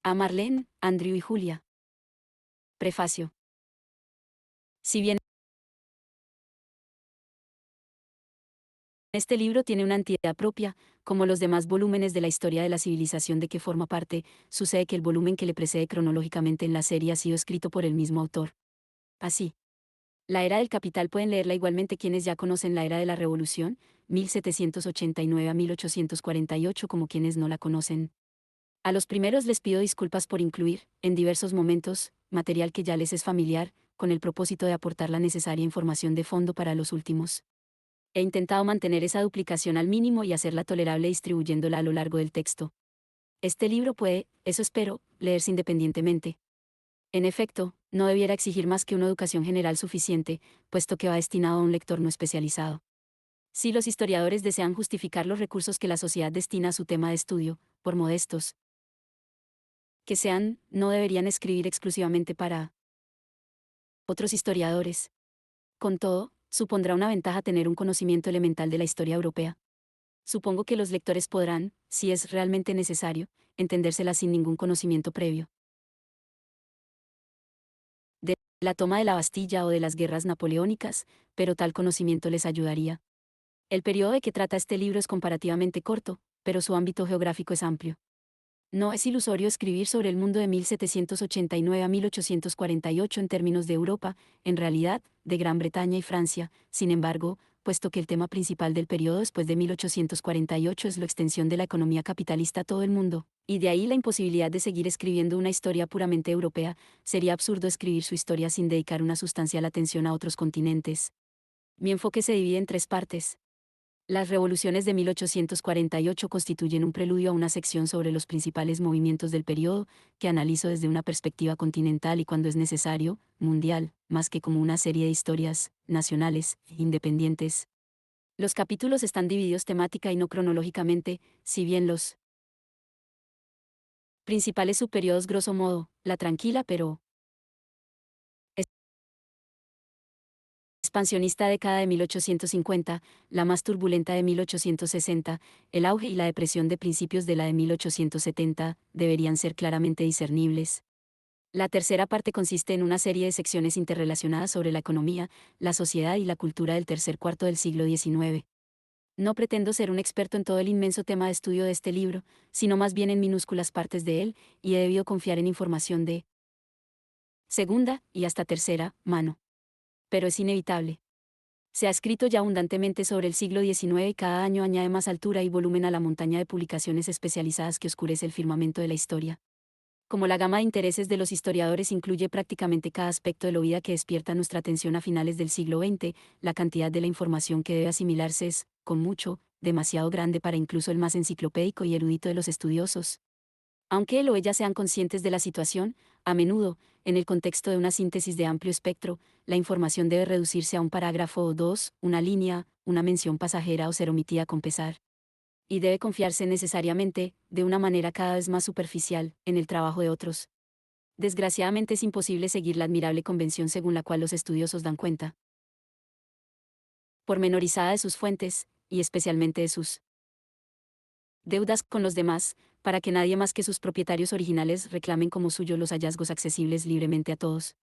A Marlene, Andrew y Julia. Prefacio. Si bien este libro tiene una entidad propia, como los demás volúmenes de la historia de la civilización de que forma parte, sucede que el volumen que le precede cronológicamente en la serie ha sido escrito por el mismo autor. Así, la era del capital pueden leerla igualmente quienes ya conocen la era de la Revolución, 1789 a 1848, como quienes no la conocen. A los primeros les pido disculpas por incluir, en diversos momentos, material que ya les es familiar, con el propósito de aportar la necesaria información de fondo para los últimos. He intentado mantener esa duplicación al mínimo y hacerla tolerable distribuyéndola a lo largo del texto. Este libro puede, eso espero, leerse independientemente. En efecto, no debiera exigir más que una educación general suficiente, puesto que va destinado a un lector no especializado. Si los historiadores desean justificar los recursos que la sociedad destina a su tema de estudio, por modestos que sean, no deberían escribir exclusivamente para otros historiadores. Con todo, supondrá una ventaja tener un conocimiento elemental de la historia europea. Supongo que los lectores podrán, si es realmente necesario, entendérsela sin ningún conocimiento previo. De la toma de la Bastilla o de las guerras napoleónicas, pero tal conocimiento les ayudaría. El periodo de que trata este libro es comparativamente corto, pero su ámbito geográfico es amplio. No es ilusorio escribir sobre el mundo de 1789 a 1848 en términos de Europa, en realidad, de Gran Bretaña y Francia, sin embargo, puesto que el tema principal del periodo después de 1848 es la extensión de la economía capitalista a todo el mundo, y de ahí la imposibilidad de seguir escribiendo una historia puramente europea, sería absurdo escribir su historia sin dedicar una sustancial atención a otros continentes. Mi enfoque se divide en tres partes. Las revoluciones de 1848 constituyen un preludio a una sección sobre los principales movimientos del periodo, que analizo desde una perspectiva continental y cuando es necesario, mundial, más que como una serie de historias, nacionales, independientes. Los capítulos están divididos temática y no cronológicamente, si bien los principales subperiodos grosso modo, la tranquila pero expansionista década de 1850, la más turbulenta de 1860, el auge y la depresión de principios de la de 1870, deberían ser claramente discernibles. La tercera parte consiste en una serie de secciones interrelacionadas sobre la economía, la sociedad y la cultura del tercer cuarto del siglo XIX. No pretendo ser un experto en todo el inmenso tema de estudio de este libro, sino más bien en minúsculas partes de él, y he debido confiar en información de segunda, y hasta tercera, mano. Pero es inevitable. Se ha escrito ya abundantemente sobre el siglo XIX y cada año añade más altura y volumen a la montaña de publicaciones especializadas que oscurece el firmamento de la historia. Como la gama de intereses de los historiadores incluye prácticamente cada aspecto de la vida que despierta nuestra atención a finales del siglo XX, la cantidad de la información que debe asimilarse es, con mucho, demasiado grande para incluso el más enciclopédico y erudito de los estudiosos. Aunque él o ella sean conscientes de la situación, a menudo, en el contexto de una síntesis de amplio espectro, la información debe reducirse a un parágrafo o dos, una línea, una mención pasajera o ser omitida con pesar. Y debe confiarse necesariamente, de una manera cada vez más superficial, en el trabajo de otros. Desgraciadamente es imposible seguir la admirable convención según la cual los estudiosos dan cuenta pormenorizada de sus fuentes, y especialmente de sus deudas con los demás, para que nadie más que sus propietarios originales reclamen como suyo los hallazgos accesibles libremente a todos.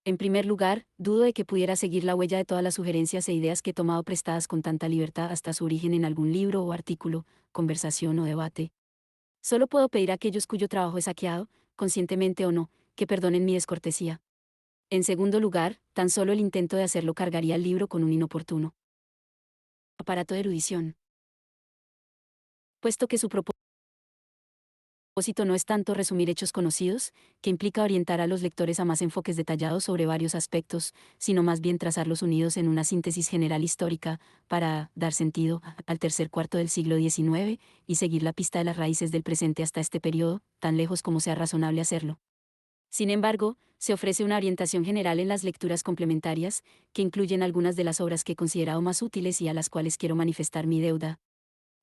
En primer lugar, dudo de que pudiera seguir la huella de todas las sugerencias e ideas que he tomado prestadas con tanta libertad hasta su origen en algún libro o artículo, conversación o debate. Solo puedo pedir a aquellos cuyo trabajo he saqueado, conscientemente o no, que perdonen mi descortesía. En segundo lugar, tan solo el intento de hacerlo cargaría el libro con un inoportuno aparato de erudición. Puesto que su propósito no es tanto resumir hechos conocidos, que implica orientar a los lectores a más enfoques detallados sobre varios aspectos, sino más bien trazarlos unidos en una síntesis general histórica, para dar sentido al tercer cuarto del siglo XIX y seguir la pista de las raíces del presente hasta este periodo, tan lejos como sea razonable hacerlo. Sin embargo, se ofrece una orientación general en las lecturas complementarias, que incluyen algunas de las obras que he considerado más útiles y a las cuales quiero manifestar mi deuda.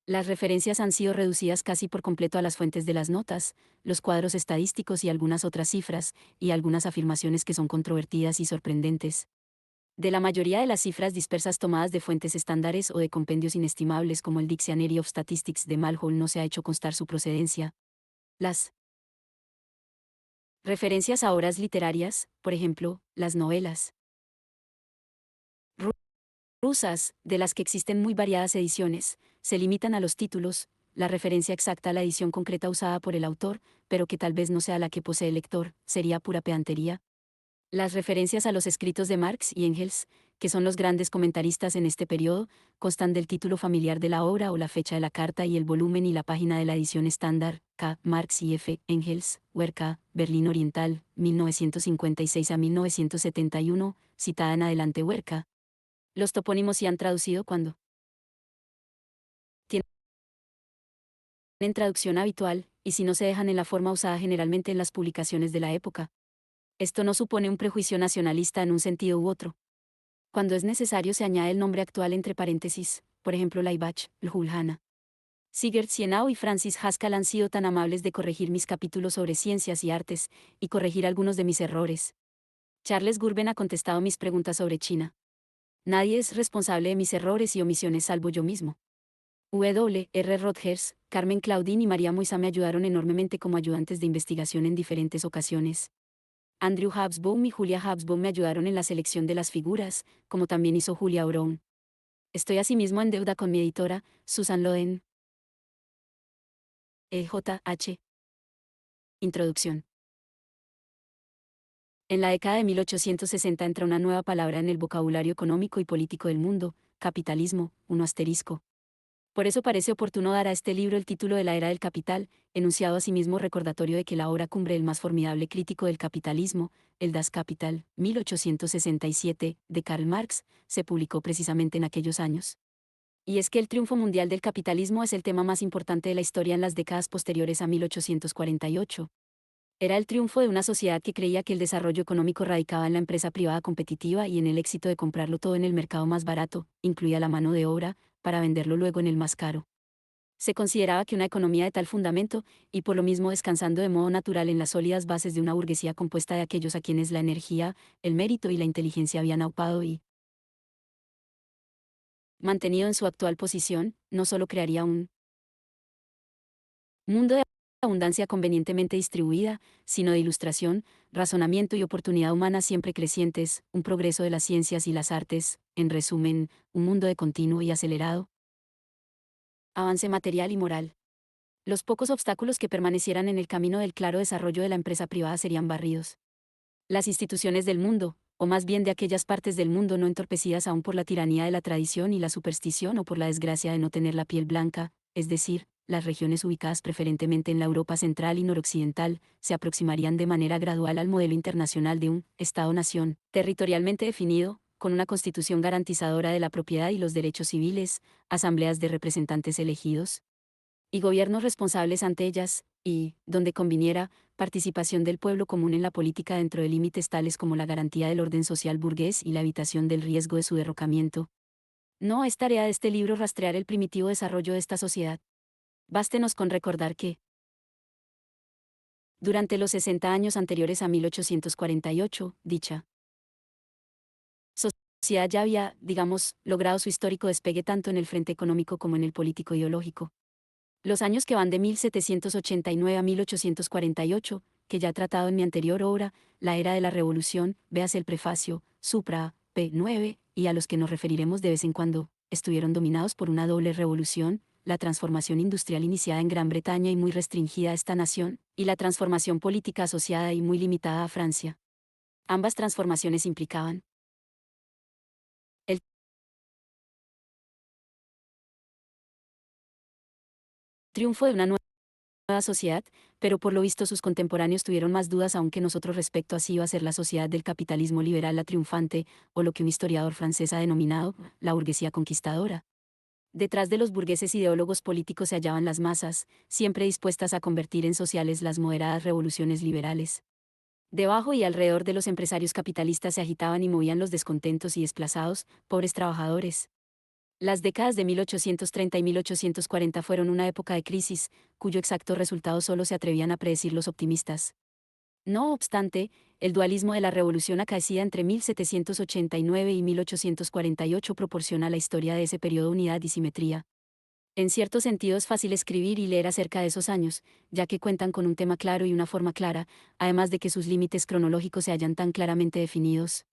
Las referencias han sido reducidas casi por completo a las fuentes de las notas, los cuadros estadísticos y algunas otras cifras, y algunas afirmaciones que son controvertidas y sorprendentes. De la mayoría de las cifras dispersas tomadas de fuentes estándares o de compendios inestimables como el Dictionary of Statistics de Malhol no se ha hecho constar su procedencia. Las Referencias a obras literarias, por ejemplo, las novelas ru- rusas, de las que existen muy variadas ediciones, se limitan a los títulos, la referencia exacta a la edición concreta usada por el autor, pero que tal vez no sea la que posee el lector, sería pura pedantería. Las referencias a los escritos de Marx y Engels, que son los grandes comentaristas en este periodo, constan del título familiar de la obra o la fecha de la carta y el volumen y la página de la edición estándar, K. Marx y F. Engels, Huerca, Berlín Oriental, 1956 a 1971, citada en adelante Huerca. Los topónimos se han traducido cuando tienen traducción habitual, y si no se dejan en la forma usada generalmente en las publicaciones de la época. Esto no supone un prejuicio nacionalista en un sentido u otro. Cuando es necesario se añade el nombre actual entre paréntesis, por ejemplo Laibach, Ljulhana. Sigurd Sienau y Francis Haskell han sido tan amables de corregir mis capítulos sobre ciencias y artes, y corregir algunos de mis errores. Charles Gurben ha contestado mis preguntas sobre China. Nadie es responsable de mis errores y omisiones salvo yo mismo. W. R. Rodgers, Carmen Claudín y María Moisa me ayudaron enormemente como ayudantes de investigación en diferentes ocasiones. Andrew Hobsbawm y Julia Hobsbawm me ayudaron en la selección de las figuras, como también hizo Julia Brown. Estoy asimismo en deuda con mi editora, Susan Loden. EJH. Introducción. En la década de 1860 entra una nueva palabra en el vocabulario económico y político del mundo, capitalismo, uno asterisco. Por eso parece oportuno dar a este libro el título de la era del capital, enunciado asimismo recordatorio de que la obra cumbre del más formidable crítico del capitalismo, el Das Kapital, 1867, de Karl Marx, se publicó precisamente en aquellos años. Y es que el triunfo mundial del capitalismo es el tema más importante de la historia en las décadas posteriores a 1848. Era el triunfo de una sociedad que creía que el desarrollo económico radicaba en la empresa privada competitiva y en el éxito de comprarlo todo en el mercado más barato, incluida la mano de obra, para venderlo luego en el más caro. Se consideraba que una economía de tal fundamento, y por lo mismo descansando de modo natural en las sólidas bases de una burguesía compuesta de aquellos a quienes la energía, el mérito y la inteligencia habían aupado y mantenido en su actual posición, no solo crearía un mundo de abundancia convenientemente distribuida, sino de ilustración, razonamiento y oportunidad humana siempre crecientes, un progreso de las ciencias y las artes, en resumen, un mundo de continuo y acelerado avance material y moral. Los pocos obstáculos que permanecieran en el camino del claro desarrollo de la empresa privada serían barridos. Las instituciones del mundo, o más bien de aquellas partes del mundo no entorpecidas aún por la tiranía de la tradición y la superstición o por la desgracia de no tener la piel blanca, es decir, las regiones ubicadas preferentemente en la Europa central y noroccidental, se aproximarían de manera gradual al modelo internacional de un Estado-nación, territorialmente definido, con una constitución garantizadora de la propiedad y los derechos civiles, asambleas de representantes elegidos y gobiernos responsables ante ellas, y, donde conviniera, participación del pueblo común en la política dentro de límites tales como la garantía del orden social burgués y la evitación del riesgo de su derrocamiento. No es tarea de este libro rastrear el primitivo desarrollo de esta sociedad. Bástenos con recordar que, durante los 60 años anteriores a 1848, dicha sociedad ya había, digamos, logrado su histórico despegue tanto en el frente económico como en el político ideológico. Los años que van de 1789 a 1848, que ya he tratado en mi anterior obra, la era de la revolución, véase el prefacio, supra, p. 9, y a los que nos referiremos de vez en cuando, estuvieron dominados por una doble revolución, la transformación industrial iniciada en Gran Bretaña y muy restringida a esta nación, y la transformación política asociada y muy limitada a Francia. Ambas transformaciones implicaban el triunfo de una nueva sociedad, pero por lo visto sus contemporáneos tuvieron más dudas aún que nosotros respecto a si iba a ser la sociedad del capitalismo liberal la triunfante, o lo que un historiador francés ha denominado la burguesía conquistadora. Detrás de los burgueses ideólogos políticos se hallaban las masas, siempre dispuestas a convertir en sociales las moderadas revoluciones liberales. Debajo y alrededor de los empresarios capitalistas se agitaban y movían los descontentos y desplazados, pobres trabajadores. Las décadas de 1830 y 1840 fueron una época de crisis, cuyo exacto resultado solo se atrevían a predecir los optimistas. No obstante, el dualismo de la revolución acaecida entre 1789 y 1848 proporciona a la historia de ese periodo unidad y simetría. En cierto sentido es fácil escribir y leer acerca de esos años, ya que cuentan con un tema claro y una forma clara, además de que sus límites cronológicos se hallan tan claramente definidos.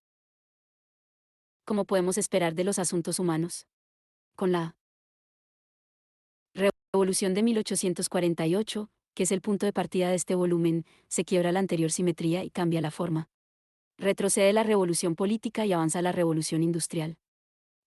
Como podemos esperar de los asuntos humanos. Con la Revolución de 1848, que es el punto de partida de este volumen, se quiebra la anterior simetría y cambia la forma. Retrocede la revolución política y avanza la revolución industrial.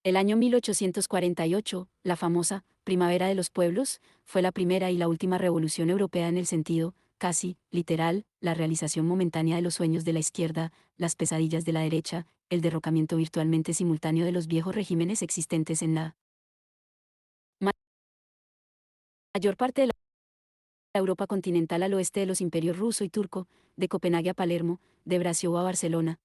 El año 1848, la famosa Primavera de los Pueblos, fue la primera y la última revolución europea en el sentido, casi, literal, la realización momentánea de los sueños de la izquierda, las pesadillas de la derecha, el derrocamiento virtualmente simultáneo de los viejos regímenes existentes en la mayor parte de la Europa continental al oeste de los imperios ruso y turco, de Copenhague a Palermo, de Brasilia a Barcelona.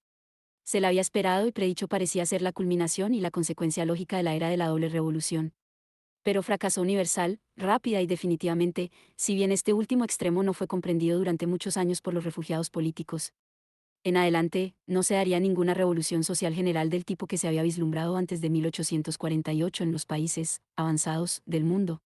Se la había esperado y predicho parecía ser la culminación y la consecuencia lógica de la era de la doble revolución. Pero fracasó universal, rápida y definitivamente, si bien este último extremo no fue comprendido durante muchos años por los refugiados políticos. En adelante, no se daría ninguna revolución social general del tipo que se había vislumbrado antes de 1848 en los países avanzados del mundo.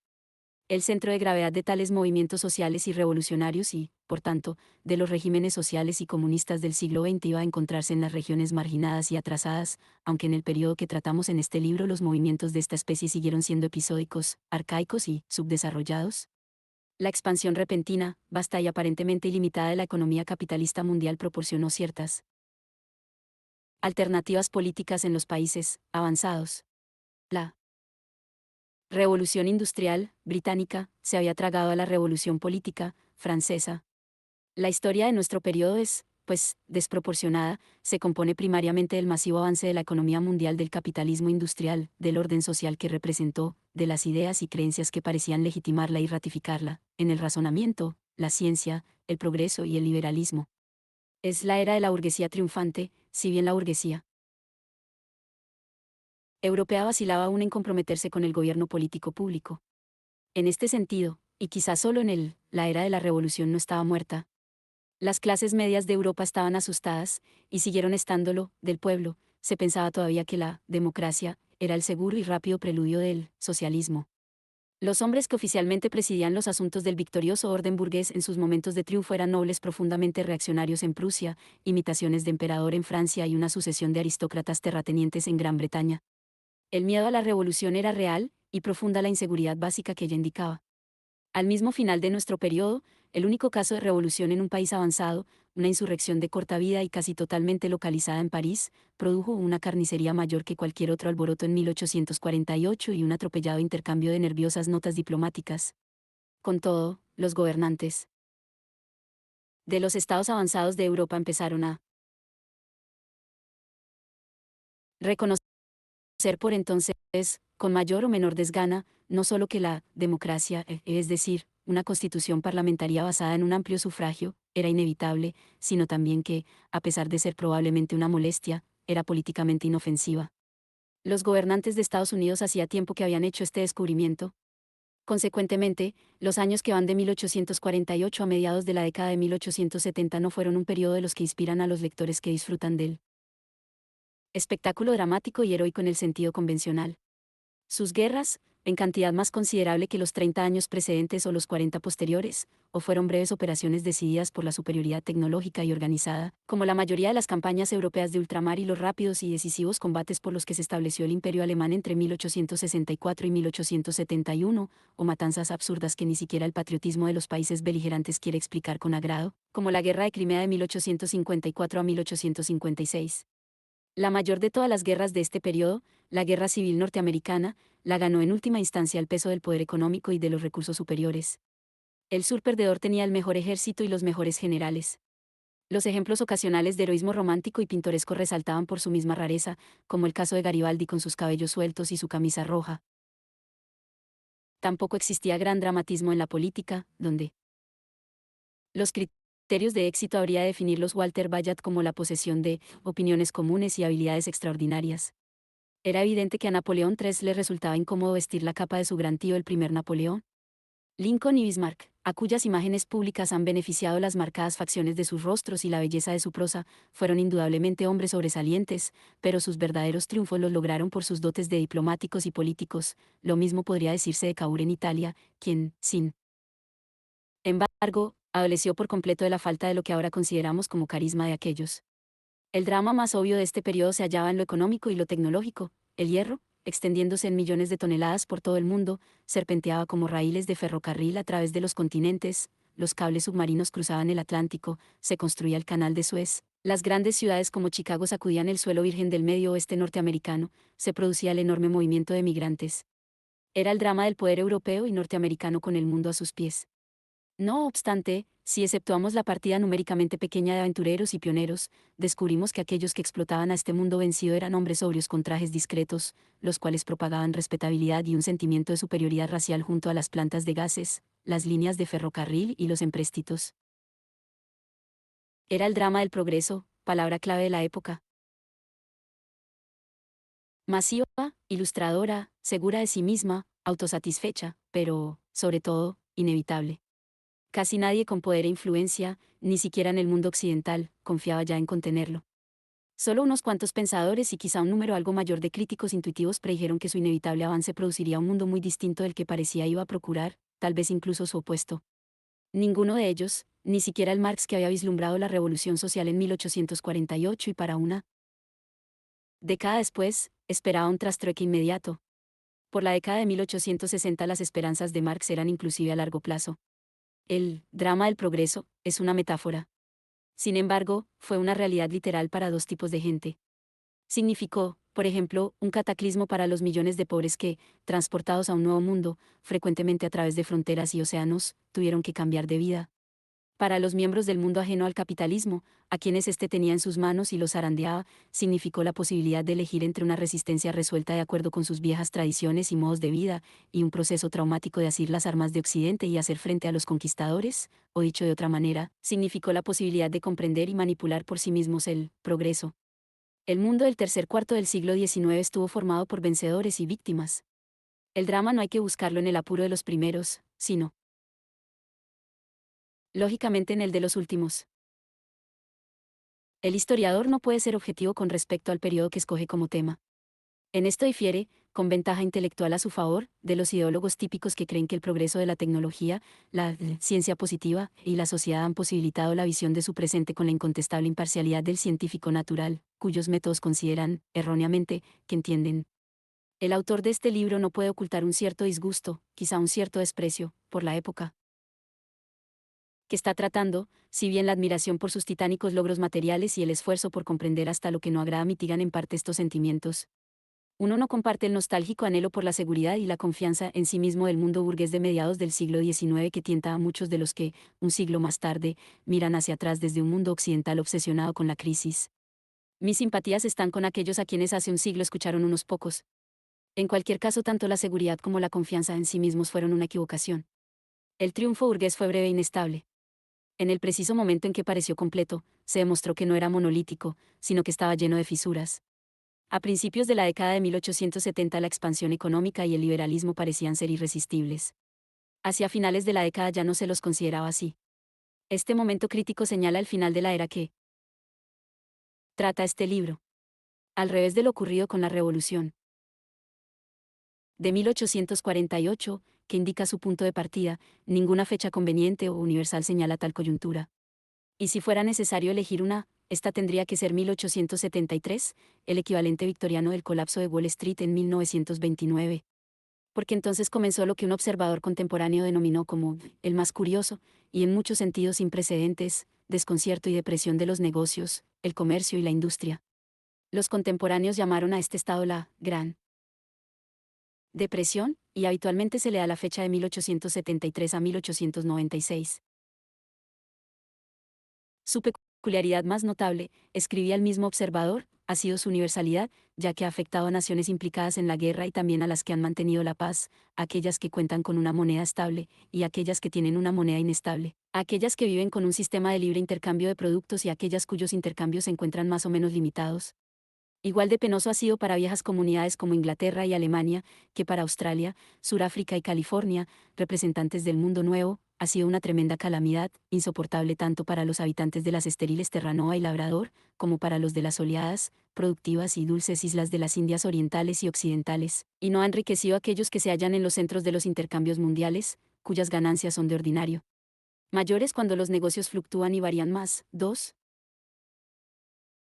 El centro de gravedad de tales movimientos sociales y revolucionarios y, por tanto, de los regímenes sociales y comunistas del siglo XX iba a encontrarse en las regiones marginadas y atrasadas, aunque en el periodo que tratamos en este libro los movimientos de esta especie siguieron siendo episódicos, arcaicos y subdesarrollados. La expansión repentina, vasta y aparentemente ilimitada de la economía capitalista mundial proporcionó ciertas alternativas políticas en los países avanzados. La Revolución industrial, británica, se había tragado a la revolución política, francesa. La historia de nuestro periodo es, pues, desproporcionada, se compone primariamente del masivo avance de la economía mundial, del capitalismo industrial, del orden social que representó, de las ideas y creencias que parecían legitimarla y ratificarla, en el razonamiento, la ciencia, el progreso y el liberalismo. Es la era de la burguesía triunfante, si bien la burguesía europea vacilaba aún en comprometerse con el gobierno político público. En este sentido, y quizás solo en la era de la revolución no estaba muerta. Las clases medias de Europa estaban asustadas, y siguieron estándolo, del pueblo, se pensaba todavía que la democracia era el seguro y rápido preludio del socialismo. Los hombres que oficialmente presidían los asuntos del victorioso orden burgués en sus momentos de triunfo eran nobles profundamente reaccionarios en Prusia, imitaciones de emperador en Francia y una sucesión de aristócratas terratenientes en Gran Bretaña. El miedo a la revolución era real, y profunda la inseguridad básica que ella indicaba. Al mismo final de nuestro periodo, el único caso de revolución en un país avanzado, una insurrección de corta vida y casi totalmente localizada en París, produjo una carnicería mayor que cualquier otro alboroto en 1848 y un atropellado intercambio de nerviosas notas diplomáticas. Con todo, los gobernantes de los estados avanzados de Europa empezaron a reconocer por entonces, con mayor o menor desgana, no solo que la democracia, es decir, una constitución parlamentaria basada en un amplio sufragio, era inevitable, sino también que, a pesar de ser probablemente una molestia, era políticamente inofensiva. Los gobernantes de Estados Unidos hacía tiempo que habían hecho este descubrimiento. Consecuentemente, los años que van de 1848 a mediados de la década de 1870 no fueron un periodo de los que inspiran a los lectores que disfrutan del espectáculo dramático y heroico en el sentido convencional. Sus guerras, en cantidad más considerable que los 30 años precedentes o los 40 posteriores, o fueron breves operaciones decididas por la superioridad tecnológica y organizada, como la mayoría de las campañas europeas de ultramar y los rápidos y decisivos combates por los que se estableció el Imperio alemán entre 1864 y 1871, o matanzas absurdas que ni siquiera el patriotismo de los países beligerantes quiere explicar con agrado, como la Guerra de Crimea de 1854 a 1856. La mayor de todas las guerras de este periodo, la Guerra Civil Norteamericana, la ganó en última instancia el peso del poder económico y de los recursos superiores. El sur perdedor tenía el mejor ejército y los mejores generales. Los ejemplos ocasionales de heroísmo romántico y pintoresco resaltaban por su misma rareza, como el caso de Garibaldi con sus cabellos sueltos y su camisa roja. Tampoco existía gran dramatismo en la política, donde los criterios de éxito habría de definirlos Walter Bayard como la posesión de opiniones comunes y habilidades extraordinarias. Era evidente que a Napoleón III le resultaba incómodo vestir la capa de su gran tío el primer Napoleón. Lincoln y Bismarck, a cuyas imágenes públicas han beneficiado las marcadas facciones de sus rostros y la belleza de su prosa, fueron indudablemente hombres sobresalientes, pero sus verdaderos triunfos los lograron por sus dotes de diplomáticos y políticos. Lo mismo podría decirse de Cavour en Italia, quien, sin embargo, adoleció por completo de la falta de lo que ahora consideramos como carisma de aquellos. El drama más obvio de este periodo se hallaba en lo económico y lo tecnológico. El hierro, extendiéndose en millones de toneladas por todo el mundo, serpenteaba como raíles de ferrocarril a través de los continentes, los cables submarinos cruzaban el Atlántico, se construía el Canal de Suez, las grandes ciudades como Chicago sacudían el suelo virgen del medio oeste norteamericano, se producía el enorme movimiento de migrantes. Era el drama del poder europeo y norteamericano con el mundo a sus pies. No obstante, si exceptuamos la partida numéricamente pequeña de aventureros y pioneros, descubrimos que aquellos que explotaban a este mundo vencido eran hombres sobrios con trajes discretos, los cuales propagaban respetabilidad y un sentimiento de superioridad racial junto a las plantas de gases, las líneas de ferrocarril y los empréstitos. Era el drama del progreso, palabra clave de la época. Masiva, ilustradora, segura de sí misma, autosatisfecha, pero, sobre todo, inevitable. Casi nadie con poder e influencia, ni siquiera en el mundo occidental, confiaba ya en contenerlo. Solo unos cuantos pensadores y quizá un número algo mayor de críticos intuitivos predijeron que su inevitable avance produciría un mundo muy distinto del que parecía iba a procurar, tal vez incluso su opuesto. Ninguno de ellos, ni siquiera el Marx que había vislumbrado la revolución social en 1848 y para una década después, esperaba un trastrueque inmediato. Por la década de 1860 las esperanzas de Marx eran inclusive a largo plazo. El drama del progreso es una metáfora. Sin embargo, fue una realidad literal para dos tipos de gente. Significó, por ejemplo, un cataclismo para los millones de pobres que, transportados a un nuevo mundo, frecuentemente a través de fronteras y océanos, tuvieron que cambiar de vida. Para los miembros del mundo ajeno al capitalismo, a quienes éste tenía en sus manos y los zarandeaba, significó la posibilidad de elegir entre una resistencia resuelta de acuerdo con sus viejas tradiciones y modos de vida, y un proceso traumático de asir las armas de Occidente y hacer frente a los conquistadores, o dicho de otra manera, significó la posibilidad de comprender y manipular por sí mismos el progreso. El mundo del tercer cuarto del siglo XIX estuvo formado por vencedores y víctimas. El drama no hay que buscarlo en el apuro de los primeros, sino lógicamente en el de los últimos. El historiador no puede ser objetivo con respecto al periodo que escoge como tema. En esto difiere, con ventaja intelectual a su favor, de los ideólogos típicos que creen que el progreso de la tecnología, la ciencia positiva y la sociedad han posibilitado la visión de su presente con la incontestable imparcialidad del científico natural, cuyos métodos consideran, erróneamente, que entienden. El autor de este libro no puede ocultar un cierto disgusto, quizá un cierto desprecio, por la época que está tratando, si bien la admiración por sus titánicos logros materiales y el esfuerzo por comprender hasta lo que no agrada mitigan en parte estos sentimientos. Uno no comparte el nostálgico anhelo por la seguridad y la confianza en sí mismo del mundo burgués de mediados del siglo XIX que tienta a muchos de los que, un siglo más tarde, miran hacia atrás desde un mundo occidental obsesionado con la crisis. Mis simpatías están con aquellos a quienes hace un siglo escucharon unos pocos. En cualquier caso, tanto la seguridad como la confianza en sí mismos fueron una equivocación. El triunfo burgués fue breve e inestable. En el preciso momento en que pareció completo, se demostró que no era monolítico, sino que estaba lleno de fisuras. A principios de la década de 1870 la expansión económica y el liberalismo parecían ser irresistibles. Hacia finales de la década ya no se los consideraba así. Este momento crítico señala el final de la era que trata este libro. Al revés de lo ocurrido con la Revolución de 1848, que indica su punto de partida, ninguna fecha conveniente o universal señala tal coyuntura. Y si fuera necesario elegir una, esta tendría que ser 1873, el equivalente victoriano del colapso de Wall Street en 1929. Porque entonces comenzó lo que un observador contemporáneo denominó como el más curioso, y en muchos sentidos sin precedentes, desconcierto y depresión de los negocios, el comercio y la industria. Los contemporáneos llamaron a este estado la Gran Depresión, y habitualmente se le da la fecha de 1873 a 1896. Su peculiaridad más notable, escribía el mismo observador, ha sido su universalidad, ya que ha afectado a naciones implicadas en la guerra y también a las que han mantenido la paz, aquellas que cuentan con una moneda estable, y aquellas que tienen una moneda inestable, aquellas que viven con un sistema de libre intercambio de productos y aquellas cuyos intercambios se encuentran más o menos limitados. Igual de penoso ha sido para viejas comunidades como Inglaterra y Alemania, que para Australia, Suráfrica y California, representantes del mundo nuevo, ha sido una tremenda calamidad, insoportable tanto para los habitantes de las estériles Terranova y Labrador, como para los de las soleadas, productivas y dulces islas de las Indias orientales y occidentales, y no ha enriquecido a aquellos que se hallan en los centros de los intercambios mundiales, cuyas ganancias son de ordinario mayores cuando los negocios fluctúan y varían más. 2.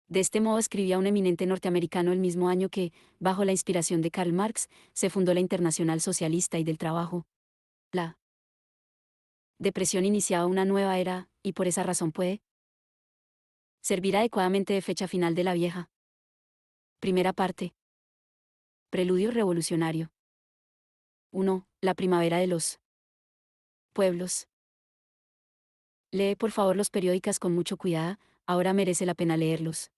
De este modo escribía un eminente norteamericano el mismo año que, bajo la inspiración de Karl Marx, se fundó la Internacional Socialista y del Trabajo. La depresión iniciaba una nueva era, y por esa razón puede servir adecuadamente de fecha final de la vieja. Primera parte. Preludio revolucionario. 1. La primavera de los pueblos. Lee por favor los periódicos con mucho cuidado, ahora merece la pena leerlos.